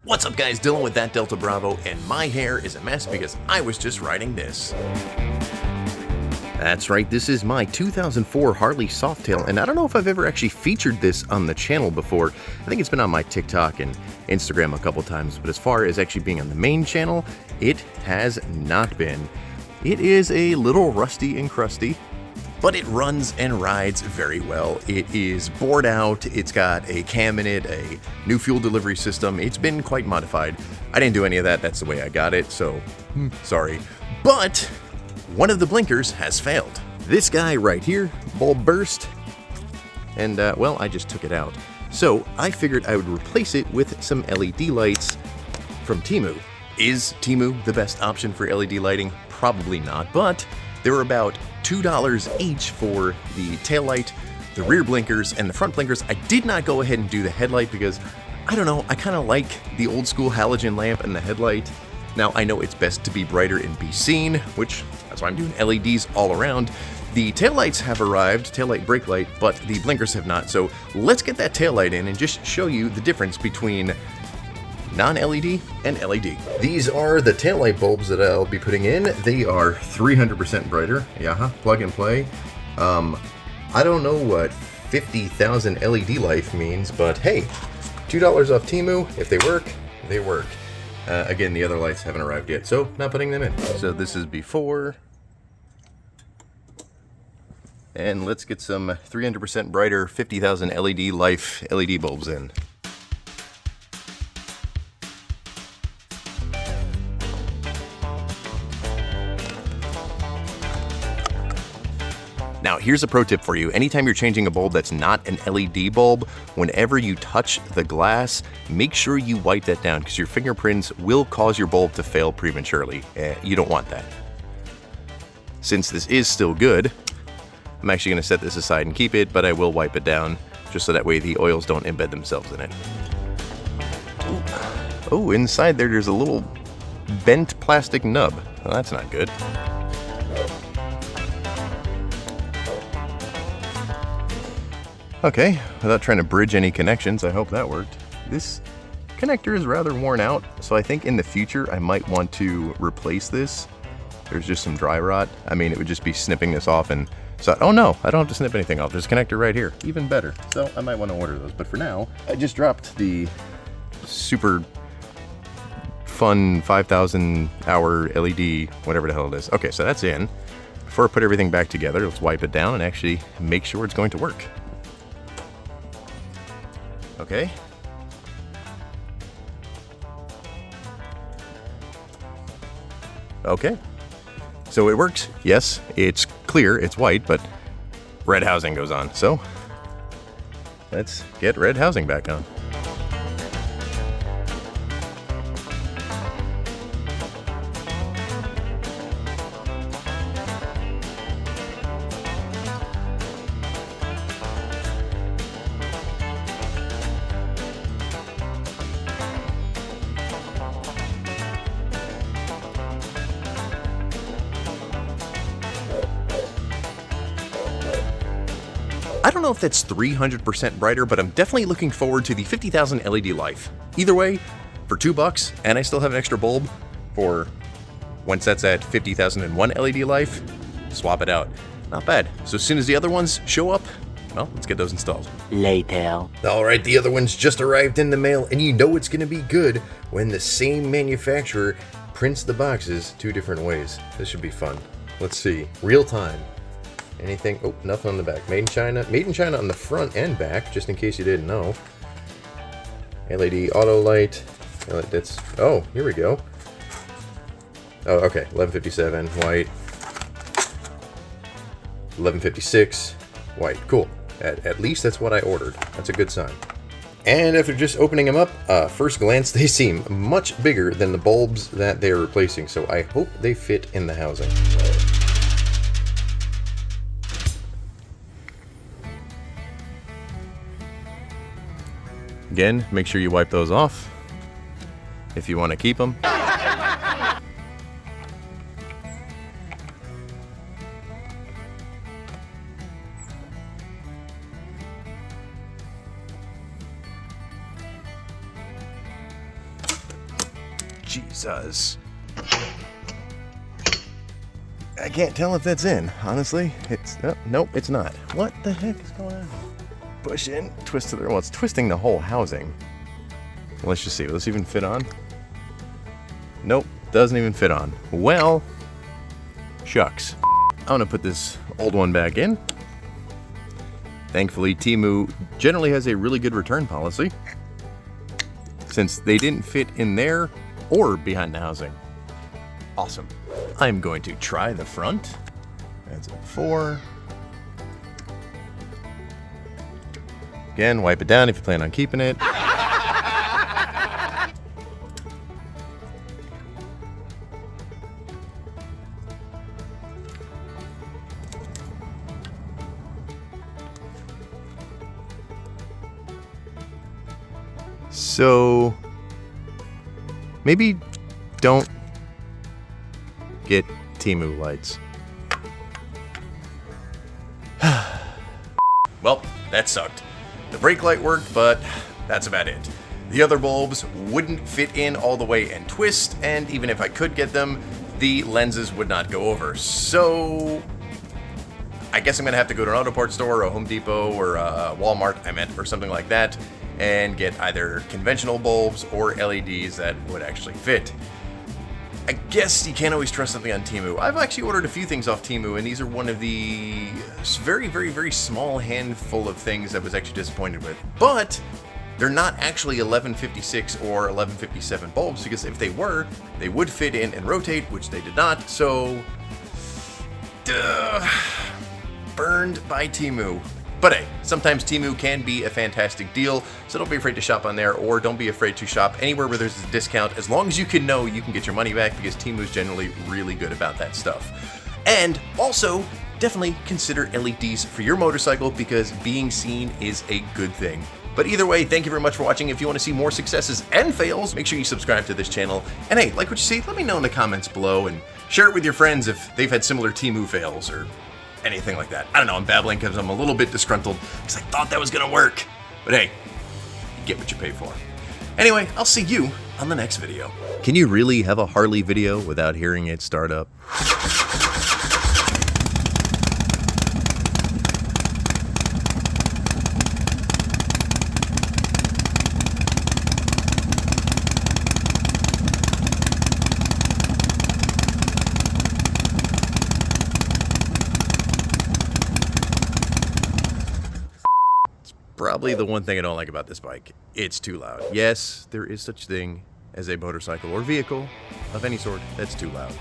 What's up guys, Dylan with That Delta Bravo, and my hair is a mess because I was just riding this. That's right, this is my 2004 Harley Softail, and I don't know if I've ever actually featured this on the channel before. I think it's been on my TikTok and Instagram a couple times, but as far as actually being on the main channel, it has not been. It is a little rusty and crusty, but it runs and rides very well. It is bored out, it's got a cam in it, a new fuel delivery system. It's been quite modified. I didn't do any of that, that's the way I got it, so sorry. But one of the blinkers has failed. This guy right here, bulb burst, and well, I just took it out. So I figured I would replace it with some LED lights from Temu. Is Temu the best option for LED lighting? Probably not, but they were about $2 each for the tail light, the rear blinkers, and the front blinkers. I did not go ahead and do the headlight because, I don't know, I kind of like the old school halogen lamp and the headlight. Now, I know it's best to be brighter and be seen, which that's why I'm doing LEDs all around. The taillights have arrived, taillight brake light, but the blinkers have not. So let's get that taillight in and just show you the difference between non-LED and LED. These are the taillight bulbs that I'll be putting in. They are 300% brighter. Yeah, plug and play. I don't know what 50,000 LED life means, but hey, $2 off Temu. If they work, they work. Again, the other lights haven't arrived yet, so not putting them in. So this is before. And let's get some 300% brighter 50,000 LED life LED bulbs in. Now, here's a pro tip for you. Anytime you're changing a bulb that's not an LED bulb, whenever you touch the glass, make sure you wipe that down because your fingerprints will cause your bulb to fail prematurely. You don't want that. Since this is still good, I'm actually going to set this aside and keep it, but I will wipe it down just so that way the oils don't embed themselves in it. Oh, inside there's a little bent plastic nub. Well, that's not good. Okay, without trying to bridge any connections, I hope that worked. This connector is rather worn out, so I think in the future I might want to replace this. There's just some dry rot. I mean, it would just be snipping this off and so, oh no, I don't have to snip anything off. There's a connector right here, even better. So I might want to order those, but for now, I just dropped the super fun 5,000 hour LED, whatever the hell it is. Okay, so that's in. Before I put everything back together, let's wipe it down and actually make sure it's going to work. Okay. Okay. So it works. Yes, it's clear, it's white, but red housing goes on. So let's get red housing back on. I don't know if that's 300% brighter, but I'm definitely looking forward to the 50,000 LED life. Either way, for $2, and I still have an extra bulb for once that's at 50,001 LED life, swap it out. Not bad. So as soon as the other ones show up, well, let's get those installed. Later. Alright, the other ones just arrived in the mail, and you know it's going to be good when the same manufacturer prints the boxes two different ways. This should be fun. Let's see. Real time. Anything? Oh, nothing on the back. Made in China. Made in China on the front and back, just in case you didn't know. LED auto light. That's. Oh, here we go. Oh, okay. 1157 white. 1156 white. Cool. At least that's what I ordered. That's a good sign. And after just opening them up, first glance, they seem much bigger than the bulbs that they're replacing. So I hope they fit in the housing. Again, make sure you wipe those off if you want to keep them. Jesus. I can't tell if that's in, honestly. It's, nope, it's not. What the heck is going on? Push in, twist to the, well, it's twisting the whole housing. Let's just see, will this even fit on? Nope, doesn't even fit on. Well, shucks. I'm gonna put this old one back in. Thankfully, Temu generally has a really good return policy, since they didn't fit in there or behind the housing. Awesome. I'm going to try the front. That's a 4. Again, wipe it down if you plan on keeping it. So maybe don't get Temu lights. Well, that sucked. The brake light worked, but that's about it. The other bulbs wouldn't fit in all the way and twist, and even if I could get them, the lenses would not go over. So I guess I'm gonna have to go to an auto parts store, or a Home Depot, or a Walmart, or something like that, and get either conventional bulbs or LEDs that would actually fit. I guess you can't always trust something on Temu. I've actually ordered a few things off Temu, and these are one of the very, very, very small handful of things I was actually disappointed with. But they're not actually 1156 or 1157 bulbs, because if they were, they would fit in and rotate, which they did not. So, burned by Temu. But hey, sometimes Temu can be a fantastic deal, so don't be afraid to shop on there, or don't be afraid to shop anywhere where there's a discount, as long as you can know you can get your money back, because Temu's generally really good about that stuff. And also, definitely consider LEDs for your motorcycle, because being seen is a good thing. But either way, thank you very much for watching. If you want to see more successes and fails, make sure you subscribe to this channel. And hey, like what you see, let me know in the comments below, and share it with your friends if they've had similar Temu fails, or anything like that. I don't know, I'm babbling because I'm a little bit disgruntled because I thought that was gonna work. But hey, you get what you pay for. Anyway, I'll see you on the next video. Can you really have a Harley video without hearing it start up? Probably the one thing I don't like about this bike. It's too loud. Yes, there is such thing as a motorcycle or vehicle of any sort that's too loud.